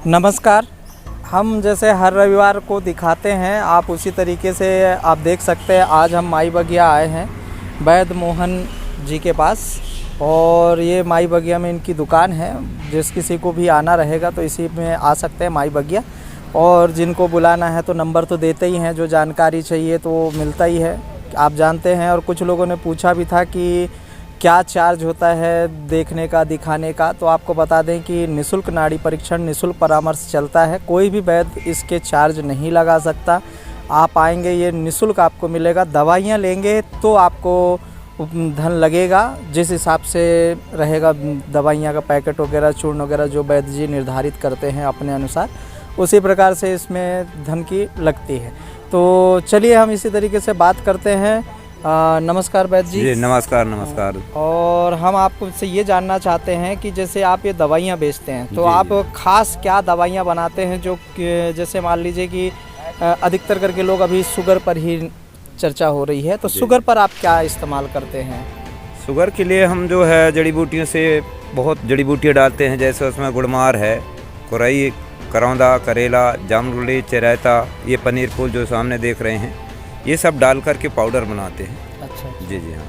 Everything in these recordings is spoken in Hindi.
नमस्कार। हम जैसे हर रविवार को दिखाते हैं, आप उसी तरीके से आप देख सकते हैं। आज हम माई बगिया आए हैं वैद्य मोहन जी के पास, और ये माई बगिया में इनकी दुकान है। जिस किसी को भी आना रहेगा तो इसी में आ सकते हैं माई बगिया, और जिनको बुलाना है तो नंबर तो देते ही हैं, जो जानकारी चाहिए तो वो मिलता ही है, आप जानते हैं। और कुछ लोगों ने पूछा भी था कि क्या चार्ज होता है देखने का, दिखाने का, तो आपको बता दें कि निःशुल्क नाड़ी परीक्षण, निःशुल्क परामर्श चलता है। कोई भी वैद्य इसके चार्ज नहीं लगा सकता। आप आएंगे, ये निःशुल्क आपको मिलेगा। दवाइयाँ लेंगे तो आपको धन लगेगा, जिस हिसाब से रहेगा दवाइयाँ का पैकेट वगैरह, चूर्ण वगैरह जो वैद्य जी निर्धारित करते हैं अपने अनुसार, उसी प्रकार से इसमें धन की लगती है। तो चलिए हम इसी तरीके से बात करते हैं। नमस्कार वैद्य जी। नमस्कार। नमस्कार। और हम आपसे ये जानना चाहते हैं कि जैसे आप ये दवाइयाँ बेचते हैं तो आप खास क्या दवाइयाँ बनाते हैं, जो जैसे मान लीजिए कि अधिकतर करके लोग अभी शुगर पर ही चर्चा हो रही है, तो शुगर पर आप क्या इस्तेमाल करते हैं? शुगर के लिए हम जो है जड़ी बूटियों से बहुत जड़ी बूटियाँ डालते हैं, जैसे उसमें गुड़मार है, कुरई, करौंदा, करेला, जामुन, चिरैता, ये पनीर फूल जो सामने देख रहे हैं, ये सब डाल करके पाउडर बनाते हैं। अच्छा। जी हाँ,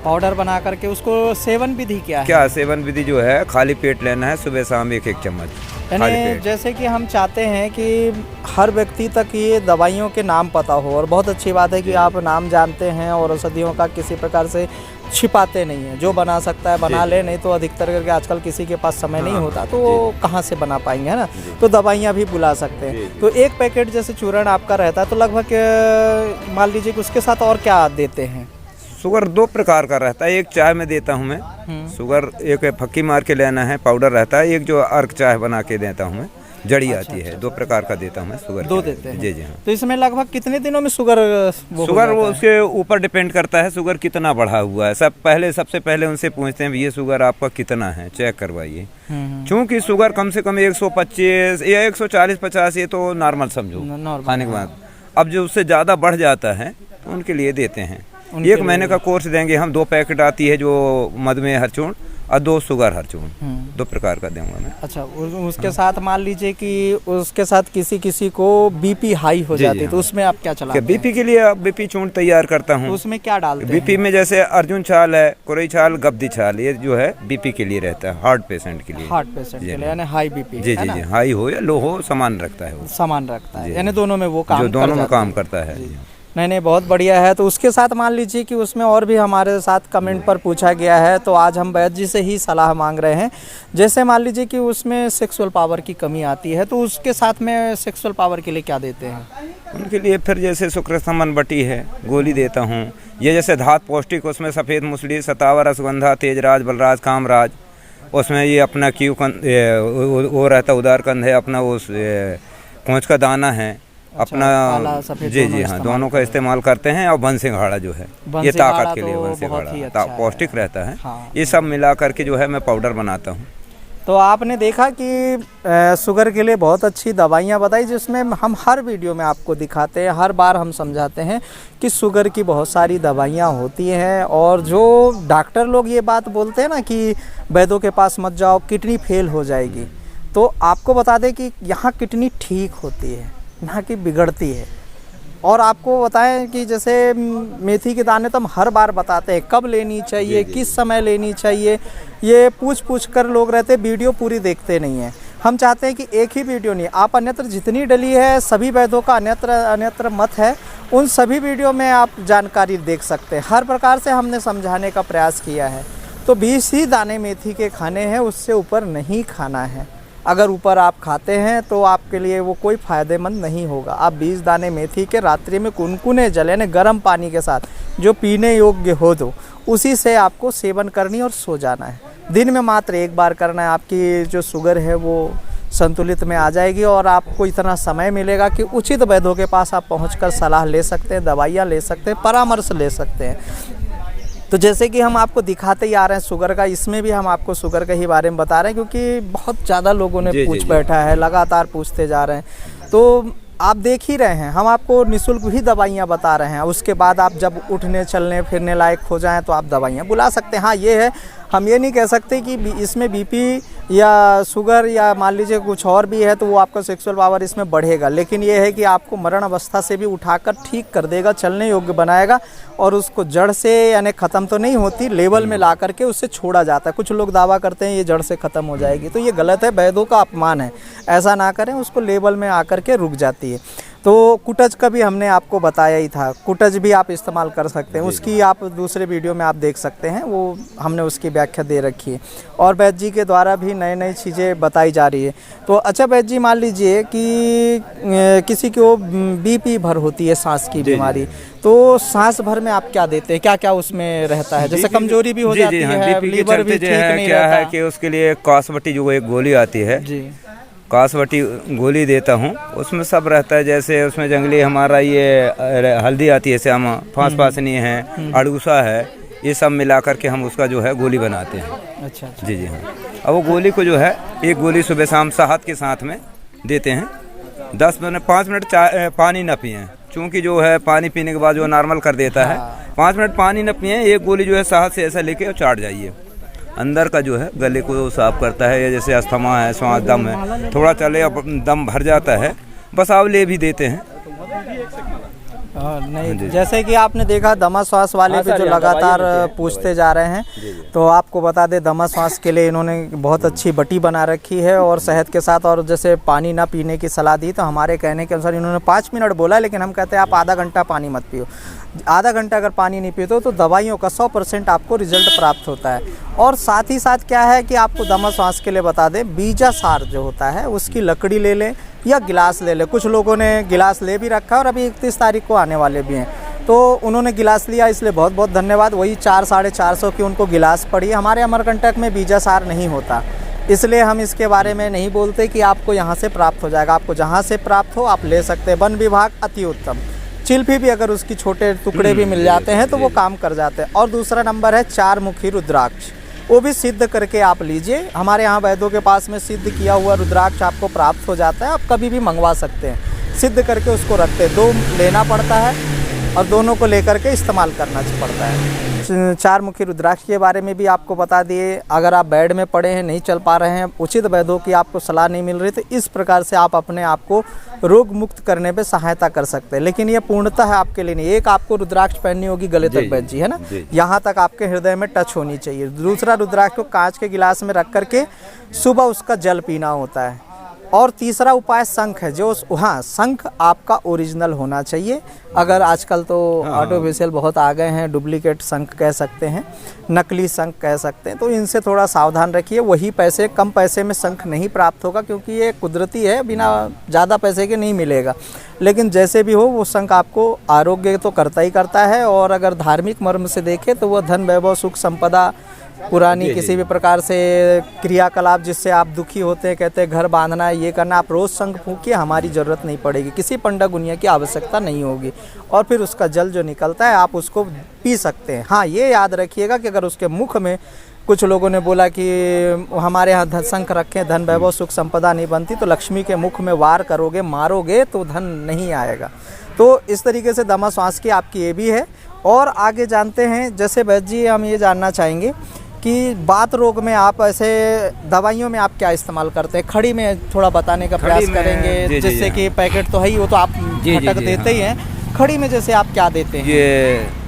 पाउडर बना करके उसको सेवन विधि क्या है? क्या सेवन विधि जो है, खाली पेट लेना है, सुबह शाम एक चम्मच। यानी जैसे कि हम चाहते हैं कि हर व्यक्ति तक ये दवाइयों के नाम पता हो, और बहुत अच्छी बात है कि आप नाम जानते हैं और औषधियों का किसी प्रकार से छिपाते नहीं हैं। जो बना सकता है बना ले, नहीं तो अधिकतर करके आजकल किसी के पास समय नहीं होता, तो वो कहाँ से बना पाएंगे, है ना। तो दवाइयाँ भी बुला सकते हैं। तो एक पैकेट जैसे चूर्ण आपका रहता है तो लगभग मान लीजिए कि उसके साथ और क्या देते हैं? शुगर दो प्रकार का रहता है। एक चाय में देता हूँ मैं शुगर, एक फक्की मार के लेना है, पाउडर रहता है। एक जो अर्क चाय बना के देता हूँ मैं, जड़ी आती है। दो प्रकार का देता हूँ मैं शुगर। दो देते हैं? जी हाँ। तो इसमें लगभग कितने दिनों में शुगर वो उसके ऊपर डिपेंड करता है, शुगर कितना बढ़ा हुआ है। सबसे पहले उनसे पूछते हैं ये शुगर आपका कितना है, चेक करवाइए। चूँकि शुगर कम से कम 125 या 140-50 ये तो नॉर्मल समझो खाने के बाद। अब जो उससे ज़्यादा बढ़ जाता है तो उनके लिए देते हैं। 1 महीने का कोर्स देंगे हम। 2 पैकेट आती है जो मधुमेह हरचूर्ण, और 2 शुगर हरचूर्ण, 2 प्रकार का दूंगा मैं। अच्छा। उसके साथ मान लीजिए कि उसके साथ किसी को बीपी हाई हो जाती है, तो उसमें आप क्या चलाते हैं? बीपी के लिए बीपी चूर्ण तैयार करता हूँ। तो उसमें क्या डालते हैं? बीपी में जैसे अर्जुन छाल है, कुरई छाल, गब्दी छाल, ये जो है बीपी के लिए रहता है, हार्ट पेशेंट के लिए। हार्ट पेशेंट के लिए, यानी हाई बीपी। जी, हाई हो या लो हो, समान रखता है वो। समान रखता है, यानी दोनों में वो काम दोनों में काम करता है। नहीं, बहुत बढ़िया है। तो उसके साथ मान लीजिए कि उसमें और भी हमारे साथ कमेंट पर पूछा गया है, तो आज हम वैद्य जी से ही सलाह मांग रहे हैं। जैसे मान लीजिए कि उसमें सेक्सुअल पावर की कमी आती है, तो उसके साथ में सेक्सुअल पावर के लिए क्या देते हैं? उनके लिए फिर जैसे शुक्रस्तमन बटी है, गोली देता हूँ। ये जैसे धात पौष्टिक, उसमें सफ़ेद मूसली, सतावर, रसगंधा, तेजराज, बलराज, कामराज, उसमें ये अपना वो रहता उदारकंद है, अपना उस कोंच का दाना है अपना। जी हाँ, दोनों का इस्तेमाल करते हैं। और बंसिंघाड़ा जो है ये ताकत के लिए, बंसिंघाड़ा पौष्टिक रहता है। ये सब मिला करके जो है मैं पाउडर बनाता हूँ। तो आपने देखा कि शुगर के लिए बहुत अच्छी दवाइयाँ बताई, जिसमें हम हर वीडियो में आपको दिखाते हैं, हर बार हम समझाते हैं कि शुगर की बहुत सारी दवाइयाँ होती हैं। और जो डॉक्टर लोग ये बात बोलते हैं ना कि वैद्यों के पास मत जाओ, किडनी फेल हो जाएगी, तो आपको बता दें कि यहाँ किडनी ठीक होती है, ना कि बिगड़ती है। और आपको बताएं कि जैसे मेथी के दाने तो हम हर बार बताते हैं कब लेनी चाहिए, किस समय लेनी चाहिए, ये पूछ कर लोग रहते, वीडियो पूरी देखते नहीं हैं। हम चाहते हैं कि एक ही वीडियो नहीं, आप अन्यत्र जितनी डली है, सभी वैद्यों का अन्यत्र मत है, उन सभी वीडियो में आप जानकारी देख सकते हैं। हर प्रकार से हमने समझाने का प्रयास किया है। तो 20 ही दाने मेथी के खाने हैं, उससे ऊपर नहीं खाना है। अगर ऊपर आप खाते हैं तो आपके लिए वो कोई फ़ायदेमंद नहीं होगा। आप 20 दाने मेथी के रात्रि में कुनकुने जल यानी गर्म पानी के साथ जो पीने योग्य हो, तो उसी से आपको सेवन करनी और सो जाना है। दिन में मात्र 1 बार करना है। आपकी जो शुगर है वो संतुलित में आ जाएगी, और आपको इतना समय मिलेगा कि उचित वैद्यों के पास आप पहुंचकर सलाह ले सकते हैं, दवाइयाँ ले सकते हैं, परामर्श ले सकते हैं। तो जैसे कि हम आपको दिखाते ही आ रहे हैं शुगर का, इसमें भी हम आपको शुगर के ही बारे में बता रहे हैं, क्योंकि बहुत ज़्यादा लोगों ने पूछ बैठा है, लगातार पूछते जा रहे हैं। तो आप देख ही रहे हैं, हम आपको निःशुल्क ही दवाइयाँ बता रहे हैं। उसके बाद आप जब उठने चलने फिरने लायक हो जाएं तो आप दवाइयाँ बुला सकते हैं। हाँ ये है, हम ये नहीं कह सकते कि इसमें बीपी या शुगर या मान लीजिए कुछ और भी है तो वो आपका सेक्सुअल पावर इसमें बढ़ेगा, लेकिन ये है कि आपको मरण अवस्था से भी उठाकर ठीक कर देगा, चलने योग्य बनाएगा और उसको जड़ से यानी ख़त्म तो नहीं होती, लेवल में ला करके उससे छोड़ा जाता है। कुछ लोग दावा करते हैं ये जड़ से ख़त्म हो जाएगी, तो ये गलत है, वैद्यों का अपमान है, ऐसा ना करें, उसको लेवल में आकर के रुक जाती है। तो कुटज का भी हमने आपको बताया ही था, कुटज भी आप इस्तेमाल कर सकते हैं, उसकी आप दूसरे वीडियो में आप देख सकते हैं, वो हमने उसकी व्याख्या दे रखी है और वैद्य जी के द्वारा भी नई नई चीज़ें बताई जा रही है। तो अच्छा वैद्य जी, मान लीजिए कि किसी को बीपी भर होती है, सांस की बीमारी, तो सांस भर में आप क्या देते हैं, क्या क्या उसमें रहता है? जैसे कमजोरी भी हो जाती है, लीवर भी ठीक नहीं क्या रहता है कि उसके लिए कासवटी जो एक गोली आती है जी, कासवटी गोली देता हूँ, उसमें सब रहता है। जैसे उसमें जंगली हमारा ये हल्दी आती है, श्यामा, फांस पासनी है, अड़ूसा है, ये सब मिला करके हम उसका जो है गोली बनाते हैं। अच्छा, अच्छा। जी हाँ। अब वो गोली को जो है एक गोली सुबह शाम शहद के साथ में देते हैं। 10 मिनट 5 मिनट पानी न पिए, चूँकि जो है पानी पीने के बाद जो नॉर्मल कर देता है। 5 मिनट पानी न पिए, एक गोली जो है शहद से ऐसा लेके और चाट जाइए, अंदर का जो है गले को साफ करता है। या जैसे अस्थमा है, श्वास दम है, थोड़ा चले अब दम भर जाता है, बस आंवले भी देते हैं। नहीं, जैसे कि आपने देखा दमा श्वास वाले भी जो लगातार पूछते जा रहे हैं, तो आपको बता दें दमा श्वास के लिए इन्होंने बहुत अच्छी बटी बना रखी है और शहद के साथ, और जैसे पानी ना पीने की सलाह दी, तो हमारे कहने के अनुसार इन्होंने 5 मिनट बोला, लेकिन हम कहते हैं आप आधा घंटा पानी मत पियो। आधा घंटा अगर पानी नहीं पीते तो दवाइयों का 100% आपको रिजल्ट प्राप्त होता है। और साथ ही साथ क्या है कि आपको दमा श्वास के लिए बता दें, बीजा सार जो होता है उसकी लकड़ी ले लें या गिलास ले लें। कुछ लोगों ने गिलास ले भी रखा है और अभी 31 तारीख को आने वाले भी हैं, तो उन्होंने गिलास लिया, इसलिए बहुत बहुत धन्यवाद। वही 400-450 की उनको गिलास पड़ी। हमारे अमरकंटक में बीजा सार नहीं होता, इसलिए हम इसके बारे में नहीं बोलते कि आपको यहाँ से प्राप्त हो जाएगा। आपको जहाँ से प्राप्त हो आप ले सकते हैं। वन विभाग अति उत्तम, चिल्फी भी अगर उसकी छोटे टुकड़े भी मिल जाते हैं तो वो काम कर जाते हैं। और दूसरा नंबर है 4 मुखी रुद्राक्ष, वो भी सिद्ध करके आप लीजिए। हमारे यहाँ वैद्यों के पास में सिद्ध किया हुआ रुद्राक्ष आपको प्राप्त हो जाता है, आप कभी भी मंगवा सकते हैं। सिद्ध करके उसको रखते हैं, 2 लेना पड़ता है और दोनों को लेकर के इस्तेमाल करना पड़ता है। 4 मुखी रुद्राक्ष के बारे में भी आपको बता दिए। अगर आप बेड में पड़े हैं, नहीं चल पा रहे हैं, उचित वैद्यों की आपको सलाह नहीं मिल रही, तो इस प्रकार से आप अपने आप को रोग मुक्त करने पे सहायता कर सकते हैं। लेकिन ये पूर्णतः है आपके लिए नहीं। एक आपको रुद्राक्ष पहननी होगी गले तक वैद्य जी, है ना, यहाँ तक आपके हृदय में टच होनी चाहिए। दूसरा रुद्राक्ष को कांच के गिलास में रख करके सुबह उसका जल पीना होता है। और तीसरा उपाय शंख है, जो हाँ, शंख आपका ओरिजिनल होना चाहिए। अगर आजकल तो आर्टिफिशियल बहुत आ गए हैं, डुप्लीकेट शंख कह सकते हैं, नकली शंख कह सकते हैं, तो इनसे थोड़ा सावधान रखिए। वही पैसे, कम पैसे में शंख नहीं प्राप्त होगा, क्योंकि ये कुदरती है, बिना ज़्यादा पैसे के नहीं मिलेगा। लेकिन जैसे भी हो, वो शंख आपको आरोग्य तो करता ही करता है। और अगर धार्मिक मर्म से देखें तो वह धन, वैभव, सुख, संपदा, पुरानी किसी भी प्रकार से क्रियाकलाप जिससे आप दुखी होते हैं, कहते हैं घर बांधना है, ये करना, आप रोज़ शंख फूंकिए, हमारी ज़रूरत नहीं पड़ेगी, किसी पंडा गुनिया की आवश्यकता नहीं होगी। और फिर उसका जल जो निकलता है आप उसको पी सकते हैं। हाँ, ये याद रखिएगा कि अगर उसके मुख में, कुछ लोगों ने बोला कि हमारे यहाँ शंख रखें, धन, वैभव, सुख, संपदा नहीं बनती, तो लक्ष्मी के मुख में वार करोगे, मारोगे तो धन नहीं आएगा। तो इस तरीके से दमा श्वास की आपकी ये भी है। और आगे जानते हैं, जैसे वैद्य जी हम ये जानना चाहेंगे कि बात रोग में आप ऐसे दवाइयों में आप क्या इस्तेमाल करते हैं? खड़ी में थोड़ा बताने का प्रयास करेंगे, जिससे कि पैकेट तो है ही, वो तो आप झटक देते ही हैं। खड़ी में जैसे आप क्या देते हैं? ये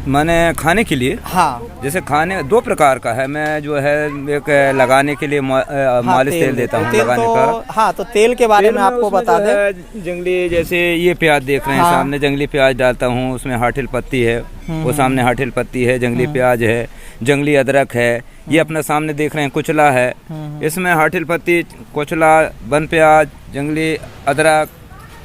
मैंने खाने के लिए, हाँ, जैसे खाने 2 प्रकार का है। मैं जो है एक लगाने के लिए मालिश तेल देता हूँ लगाने का। हाँ, तो तेल के बारे में आपको बता दें। जंगली, जैसे ये प्याज देख रहे हैं सामने, जंगली प्याज डालता हूँ, उसमें हाटिल पत्ती है, वो सामने हाटिल पत्ती है, जंगली प्याज है, जंगली अदरक है, ये अपना सामने देख रहे हैं कुचला है, इसमें हाटिल पत्ती, कुचला, वन प्याज, जंगली अदरक,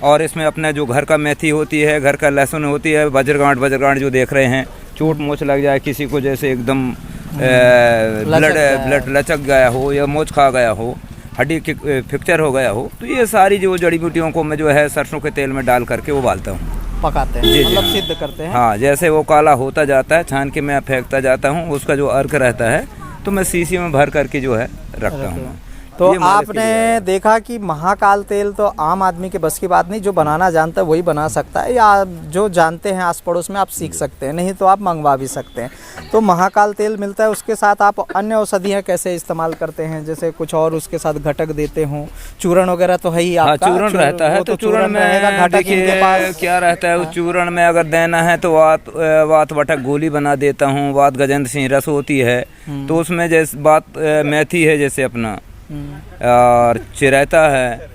और इसमें अपना जो घर का मेथी होती है, घर का लहसुन होती है, वज्रगांठ जो देख रहे हैं, चोट मोच लग जाए किसी को, जैसे एकदम ब्लड लचक गया हो या मोच खा गया हो, हड्डी की फ्रैक्चर हो गया हो, तो ये सारी जो जड़ी बूटियों को मैं जो है सरसों के तेल में डाल करके उबालता हूँ, पकाते हैं, मतलब सिद्ध करते हैं। हाँ, जैसे वो काला होता जाता है, छान के मैं फेंकता जाता हूँ, उसका जो अर्क रहता है तो मैं शीशी में भर करके जो है रखता हूँ। तो ये मालिश के लिए आपने देखा कि महाकाल तेल तो आम आदमी के बस की बात नहीं, जो बनाना जानता है वही बना सकता है, या जो जानते हैं आस पड़ोस में आप सीख सकते हैं, नहीं तो आप मंगवा भी सकते हैं। तो महाकाल तेल मिलता है, उसके साथ आप अन्य औषधियाँ कैसे इस्तेमाल करते हैं, जैसे कुछ और उसके साथ घटक देते हों, चूर्ण वगैरह तो है ही आपका। चूर्ण रहता है, तो चूर्ण में घटक इनके पास क्या रहता है, उस चूर्ण में अगर देना है तो वात वटक गोली बना देता हूँ। वात गजेंद्र सिंह रस होती है, तो उसमें जैसे बात मेथी है जैसे अपना, और चिरैता है,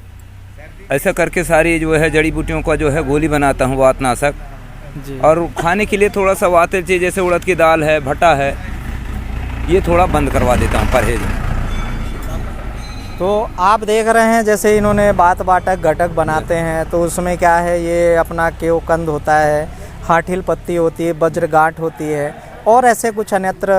ऐसा करके सारी जो है जड़ी बूटियों का जो है गोली बनाता हूँ वातनाशक। और खाने के लिए थोड़ा सा वातेल चीज़ जैसे उड़द की दाल है, भट्टा है, ये थोड़ा बंद करवा देता हूँ, परहेज। तो आप देख रहे हैं जैसे इन्होंने बात बाटक घटक बनाते हैं, तो उसमें क्या है, ये अपना केवकंद होता है, हाठिल पत्ती होती है, वज्रगांठ होती है, और ऐसे कुछ अन्यत्र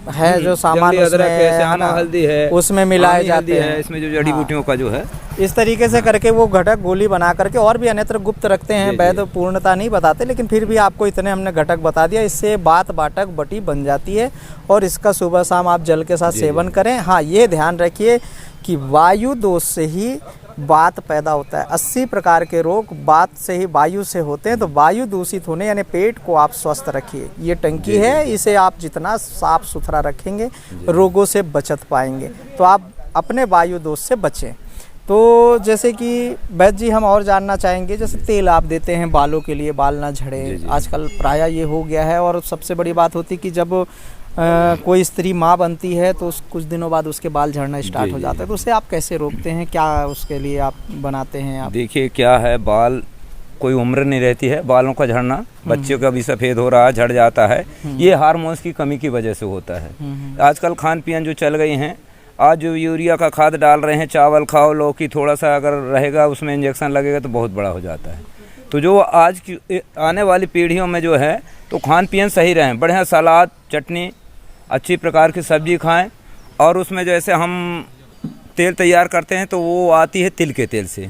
है जो सामान उसमें हल्दी है, उसमें मिलाए जाते हैं, इसमें जो जड़ी बूटियों का जो है इस तरीके से करके वो घटक गोली बना करके, और भी अन्यत्र गुप्त रखते हैं, वैध पूर्णता नहीं बताते, लेकिन फिर भी आपको इतने हमने घटक बता दिया। इससे बात बाटक बटी बन जाती है, और इसका सुबह शाम आप जल के साथ सेवन करें। हाँ, ये ध्यान रखिए कि वायु दोष से ही वात पैदा होता है। 80 प्रकार के रोग वात से ही, वायु से होते हैं। तो वायु दूषित होने यानी पेट को आप स्वस्थ रखिए। ये टंकी है, इसे आप जितना साफ सुथरा रखेंगे रोगों से बचत पाएंगे। तो आप अपने वायु दोष से बचें। तो जैसे कि वैद्य जी, हम और जानना चाहेंगे, जैसे तेल आप देते हैं बालों के लिए, बाल ना झड़े, आजकल प्रायः ये हो गया है। और सबसे बड़ी बात होती है कि जब कोई स्त्री माँ बनती है तो कुछ दिनों बाद उसके बाल झड़ना स्टार्ट हो जाता है, तो उसे आप कैसे रोकते हैं, क्या उसके लिए आप बनाते हैं आप? देखिए क्या है, बाल कोई उम्र नहीं रहती है बालों का झड़ना। बच्चों का भी सफ़ेद हो रहा है, झड़ जाता है, ये हार्मोन्स की कमी की वजह से होता है। आजकल खान पीन जो चल गई हैं, आज जो यूरिया का खाद डाल रहे हैं, चावल खाओ, लौकी थोड़ा सा अगर रहेगा उसमें इंजेक्शन लगेगा तो बहुत बड़ा हो जाता है। तो जो आज की आने वाली पीढ़ियों में जो है, तो खान पीन सही रहें, बढ़िया सलाद, चटनी, अच्छी प्रकार की सब्जी खाएं। और उसमें जैसे हम तेल तैयार करते हैं तो वो आती है तिल के तेल से।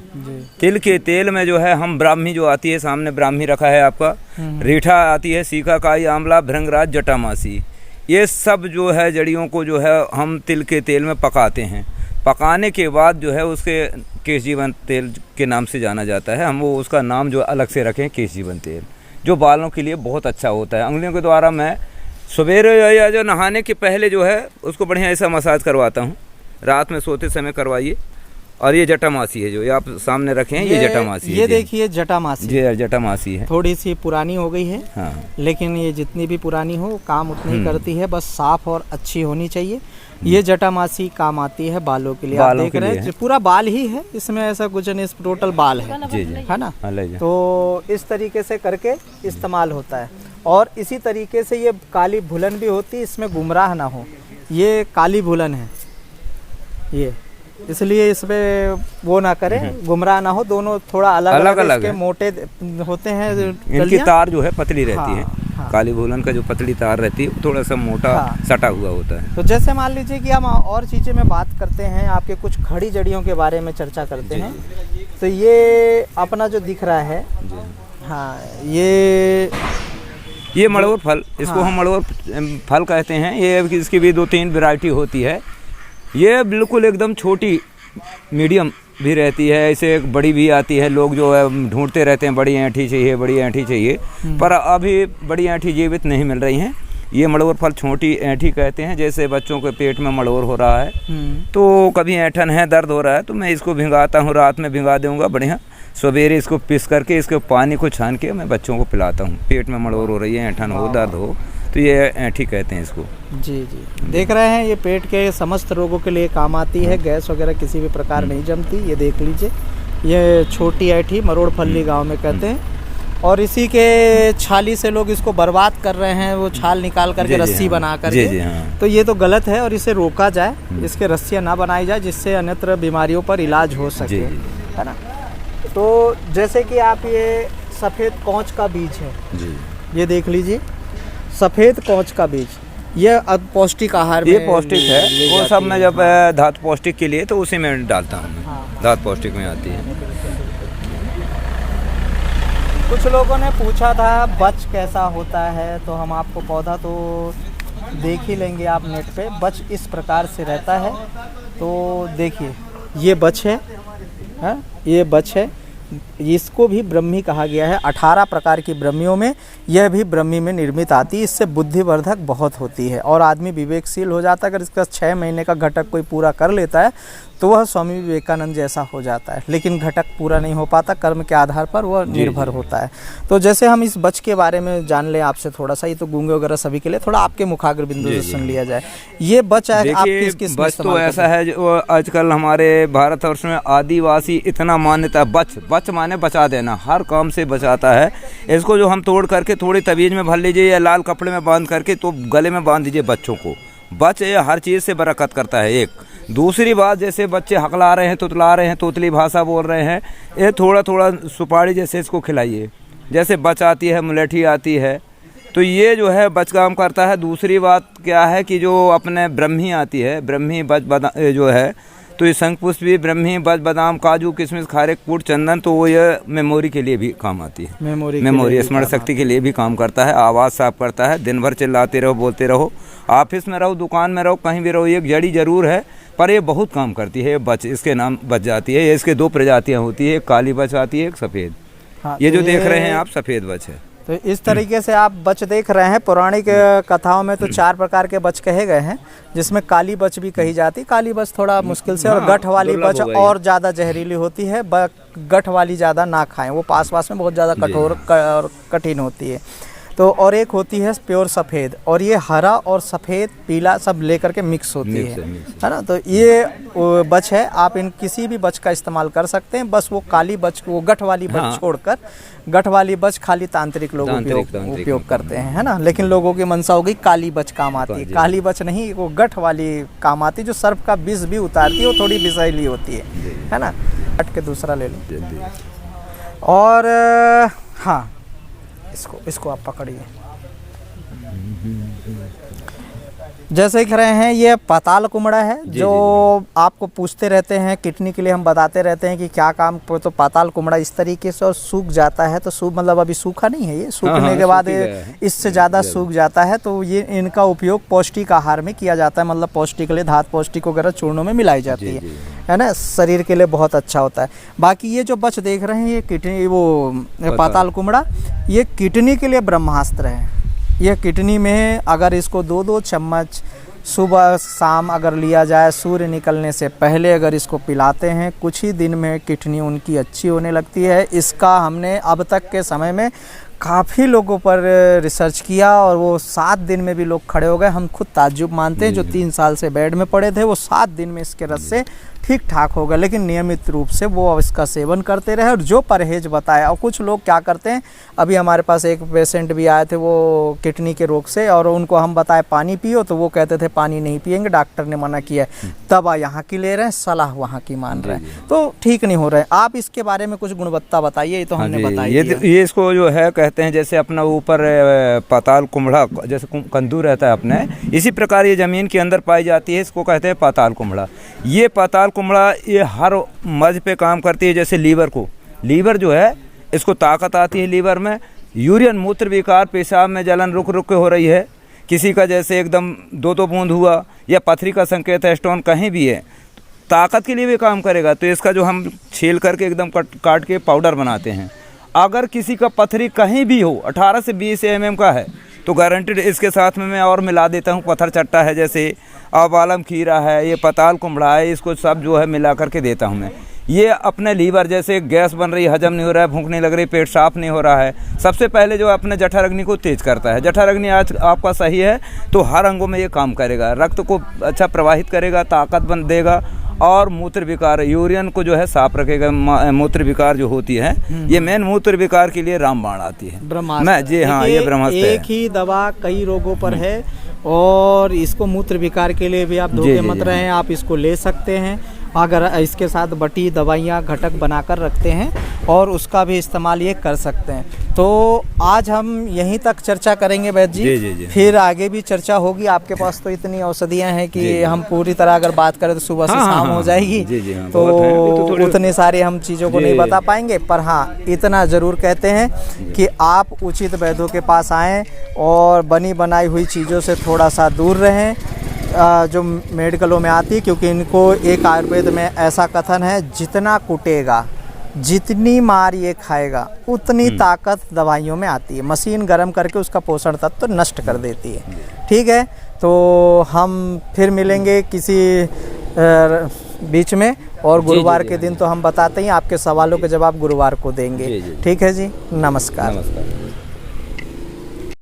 तिल के तेल में जो है हम ब्राह्मी जो आती है, सामने ब्राह्मी रखा है आपका, रीठा आती है, सीकाकाई, आंवला, भृंगराज, जटामासी, ये सब जो है जड़ियों को जो है हम तिल के तेल में पकाते हैं। पकाने के बाद जो है उसके केश जीवन तेल के नाम से जाना जाता है। हम वो उसका नाम जो अलग से रखें, केश जीवन तेल, जो बालों के लिए बहुत अच्छा होता है। उंगलियों के द्वारा मैं सवेरे या जो नहाने के पहले जो है उसको बढ़िया ऐसा मसाज करवाता हूँ, रात में सोते समय करवाइए। और ये जटामासी है जो ये आप सामने रखे हैं, ये जटामासी है। ये देखिए जटामासी, ये जटामासी है। थोड़ी सी पुरानी हो गई है, हाँ, लेकिन ये जितनी भी पुरानी हो काम उतनी ही करती है, बस साफ और अच्छी होनी चाहिए। ये जटामासी काम आती है बालों के लिए। आप देख रहे हैं पूरा बाल ही है, इसमें ऐसा कुछ नहीं, टोटल बाल है, है ना। तो इस तरीके से करके इस्तेमाल होता है। और इसी तरीके से ये काली भुलन भी होती है, इसमें गुमराह ना हो, ये काली भुलन है ये, इसलिए इसमें वो ना करें, गुमराह ना हो। दोनों थोड़ा अलग अलग मोटे होते हैं, इनकी तार जो है पतली रहती है। हाँ। काली भूलन का जो पतली तार रहती है थोड़ा सा मोटा सटा हुआ होता है। तो जैसे मान लीजिए कि हम और चीज़ें में बात करते हैं, आपके कुछ खड़ी जड़ियों के बारे में चर्चा करते हैं। तो ये अपना जो दिख रहा है, हाँ, ये मड़ोर फल, इसको हम मड़ोर फल कहते हैं। ये इसकी भी 2-3 वैरायटी होती है। ये बिल्कुल एकदम छोटी मीडियम भी रहती है, ऐसे एक बड़ी भी आती है। लोग जो है ढूंढते रहते हैं बड़ी ऐंठी चाहिए, बड़ी ऐंठी चाहिए, पर अभी बड़ी ऐंठी जीवित नहीं मिल रही हैं। ये मड़ोर फल छोटी ऐंठी कहते हैं। जैसे बच्चों के पेट में मड़ोर हो रहा है, तो कभी ऐंठन है, दर्द हो रहा है, तो मैं इसको भिंगाता हूँ, रात में भिंगा दूँगा बढ़िया, सवेरे इसको पीस करके इसके पानी को छान के मैं बच्चों को पिलाता हूँ। पेट में मड़ोर हो रही है, ऐंठन हो, दर्द हो, तो ये ऐंठी कहते हैं इसको। जी जी, देख रहे हैं, ये पेट के समस्त रोगों के लिए काम आती है। गैस वगैरह किसी भी प्रकार नहीं जमती। ये देख लीजिए, ये छोटी ऐंठी मरोड़ फल्ली गांव में कहते हैं। और इसी के छाली से लोग इसको बर्बाद कर रहे हैं, वो छाल निकाल करके रस्सी बना करके। तो ये तो गलत है, और इसे रोका जाए, इसके रस्सियाँ ना बनाई जाए, जिससे अन्यत्र बीमारियों पर इलाज हो सके, है ना। तो जैसे कि आप ये सफ़ेद कौच का बीज है, ये देख लीजिए, सफ़ेद कौच का बीज, ये पौष्टिक आहार में, ये पौष्टिक है। वो सब मैं जब धातु पौष्टिक के लिए तो उसी में डालता हूँ। हाँ। धातु पौष्टिक में आती है। कुछ लोगों ने पूछा था बच कैसा होता है, तो हम आपको पौधा तो देख ही लेंगे आप नेट पे। बच इस प्रकार से रहता है। तो देखिए ये बच है, हाँ ये बच है। इसको भी ब्रह्मी कहा गया है। 18 प्रकार की ब्रह्मियों में यह भी ब्रह्मी में निर्मित आती है। इससे बुद्धिवर्धक बहुत होती है और आदमी विवेकशील हो जाता है। अगर इसका 6 महीने का घटक कोई पूरा कर लेता है तो वह स्वामी विवेकानंद जैसा हो जाता है। लेकिन घटक पूरा नहीं हो पाता, कर्म के आधार पर वह निर्भर होता है। तो जैसे हम इस बच के बारे में जान लें आपसे थोड़ा सा, ये तो गूंगे वगैरह सभी के लिए, थोड़ा आपके मुखाग्र बिंदु से सुन लिया जाए। ये बच आप किस किस में बच तो ऐसा है जो आजकल हमारे भारतवर्ष में आदिवासी इतना मान्यता, बच माने बचा देना, हर काम से बचाता है। इसको जो हम तोड़ करके थोड़ी तवीज में भर लीजिए या लाल कपड़े में बांध करके तो गले में बांध दीजिए बच्चों को। बच ये हर चीज़ से बरकत करता है। एक दूसरी बात, जैसे बच्चे हकला रहे हैं, तुतला रहे हैं, तोतली भाषा बोल रहे हैं, ये थोड़ा थोड़ा सुपारी जैसे इसको खिलाइए। जैसे बच आती है, मुलेठी आती है, तो ये जो है बच काम करता है। दूसरी बात क्या है कि जो अपने ब्रह्मी आती है, ब्रह्मी बच बादाम जो है, तो ये शंखपुष्प भी ब्रह्मी बच बादाम काजू किशमिश खारे कूट चंदन, तो वो ये मेमोरी के लिए भी काम आती है। मेमोरी स्मरण शक्ति के लिए भी काम करता है। आवाज़ साफ करता है। दिन भर चिल्लाते रहो, बोलते रहो, ऑफिस में रहो, दुकान में रहो, कहीं भी रहो, एक जड़ी जरूर है पर ये बहुत काम करती है। बच, इसके नाम बच जाती है। इसके 2 प्रजातियाँ होती है, एक काली बच आती है, एक सफ़ेद। हाँ, ये जो देख रहे हैं आप सफ़ेद बच है। तो इस तरीके से आप बच देख रहे हैं। पौराणिक कथाओं में तो 4 प्रकार के बच कहे गए हैं, जिसमें काली बच भी कही जाती है। काली बच थोड़ा मुश्किल से, और गठ वाली बच और ज़्यादा जहरीली होती है। गठ वाली ज़्यादा ना खाएं, वो पास में बहुत ज़्यादा कठोर और कठिन होती है। तो और एक होती है प्योर सफ़ेद, और ये हरा और सफ़ेद पीला सब लेकर के मिक्स होती है ना। तो ये बच है। आप इन किसी भी बच का इस्तेमाल कर सकते हैं। बस वो काली बच, वो गठ वाली बच छोड़कर, गठ वाली बच खाली तांत्रिक लोग उपयोग करते हैं, है ना। लेकिन लोगों की मनसा हो गई काली बच काम आती है। काली बच नहीं, वो गठ वाली काम आती है, जो सर्प का विष भी उतारती है। वो थोड़ी विषैली होती है ना। हट के दूसरा ले लो। और हाँ, इसको आप पकड़िए। जैसे कह रहे हैं, ये पाताल कुमड़ा है जो आपको पूछते रहते हैं, किडनी के लिए हम बताते रहते हैं कि क्या काम। तो पाताल कुमड़ा इस तरीके से और सूख जाता है। तो सूख मतलब अभी सूखा नहीं है, ये सूखने के बाद इससे ज़्यादा सूख जाता है। तो ये इनका उपयोग पौष्टिक आहार में किया जाता है। मतलब पौष्टिक के लिए धातु पौष्टिक वगैरह चूर्णों में मिलाई जाती है ना। शरीर के लिए बहुत अच्छा होता है। बाकी ये जो बच देख रहे हैं, ये किडनी, वो पाताल कुमड़ा, ये किडनी के लिए ब्रह्मास्त्र है। यह किडनी में अगर इसको 2-2 चम्मच सुबह शाम अगर लिया जाए, सूर्य निकलने से पहले अगर इसको पिलाते हैं, कुछ ही दिन में किडनी उनकी अच्छी होने लगती है। इसका हमने अब तक के समय में काफ़ी लोगों पर रिसर्च किया और वो 7 दिन में भी लोग खड़े हो गए। हम खुद ताज्जुब मानते हैं। जो 3 साल से बेड में पड़े थे, वो 7 दिन में इसके रस से ठीक ठाक हो गए। लेकिन नियमित रूप से वो इसका सेवन करते रहे और जो परहेज बताया। और कुछ लोग क्या करते हैं, अभी हमारे पास एक पेशेंट भी आए थे, वो किडनी के रोग से, और उनको हम बताए पानी पियो, तो वो कहते थे पानी नहीं पियेंगे, डॉक्टर ने मना किया है। दवा यहाँ की ले रहे हैं, सलाह वहाँ की मान रहे हैं, तो ठीक नहीं हो रहे हैं। आप इसके बारे में कुछ गुणवत्ता बताइए। ये तो हमने बताई। ये इसको जो है कहते हैं, जैसे अपना ऊपर पाताल कुम्हड़ा जैसे कंदू रहता है अपने, इसी प्रकार ये ज़मीन के अंदर पाई जाती है। इसको कहते हैं पाताल कुम्हड़ा। ये पाताल कुम्हड़ा ये हर मर्ज पे काम करती है। जैसे लीवर जो है, इसको ताकत आती है लीवर में। यूरियन मूत्र विकार, पेशाब में जलन रुक रुक के हो रही है, किसी का जैसे एकदम 2-2 बूंद हुआ, या पथरी का संकेत है, स्टोन कहीं भी है, ताकत के लिए भी काम करेगा। तो इसका जो हम छील करके एकदम काट के पाउडर बनाते हैं। अगर किसी का पथरी कहीं भी हो, 18 से 20 mm का है, तो गारंटेड इसके साथ में मैं और मिला देता हूँ। पत्थर चट्टा है, जैसे आबालम खीरा है, ये पाताल कुम्हड़ा है, इसको सब जो है मिला करके देता हूँ मैं। ये अपने लीवर, जैसे गैस बन रही है, हजम नहीं हो रहा है, भूख नहीं लग रही, पेट साफ नहीं हो रहा है, सबसे पहले जो अपने जठराग्नि को तेज करता है। जठराग्नि आज आपका सही है तो हर अंगों में ये काम करेगा, रक्त को अच्छा प्रवाहित करेगा, ताकत बन देगा, और मूत्र विकार, यूरियन को जो है साफ रखेगा। मूत्र विकार जो होती है, ये मेन मूत्र विकार के लिए रामबाण आती है। मैं जी हाँ, ये ब्रह्मास्त्र है। एक ही दवा कई रोगों पर है, और इसको मूत्र विकार के लिए भी आप धोखे मत रहे हैं। आप इसको ले सकते हैं अगर इसके साथ बटी दवाइयाँ घटक बनाकर रखते हैं, और उसका भी इस्तेमाल ये कर सकते हैं। तो आज हम यहीं तक चर्चा करेंगे वैद्य जी। जी, जी। फिर आगे भी चर्चा होगी। आपके पास तो इतनी औषधियाँ हैं कि जी। हम पूरी तरह अगर बात करें तो सुबह से हाँ, शाम हाँ, हो जाएगी। जी, जी, हाँ, तो बहुत हैं। अभी तो थोड़े- उतने सारे हम चीज़ों को जी। नहीं बता पाएंगे, पर हाँ इतना ज़रूर कहते हैं कि आप उचित वैद्यों के पास आएँ और बनी बनाई हुई चीज़ों से थोड़ा सा दूर रहें जो मेडिकलों में आती है, क्योंकि इनको एक आयुर्वेद में ऐसा कथन है, जितना कुटेगा, जितनी मार ये खाएगा, उतनी ताकत दवाइयों में आती है। मशीन गर्म करके उसका पोषण तत्व तो नष्ट कर देती है। ठीक है, तो हम फिर मिलेंगे किसी बीच में, और गुरुवार के दिन तो हम बताते ही आपके सवालों के जवाब गुरुवार को देंगे। ठीक है जी, नमस्कार। नमस्कार।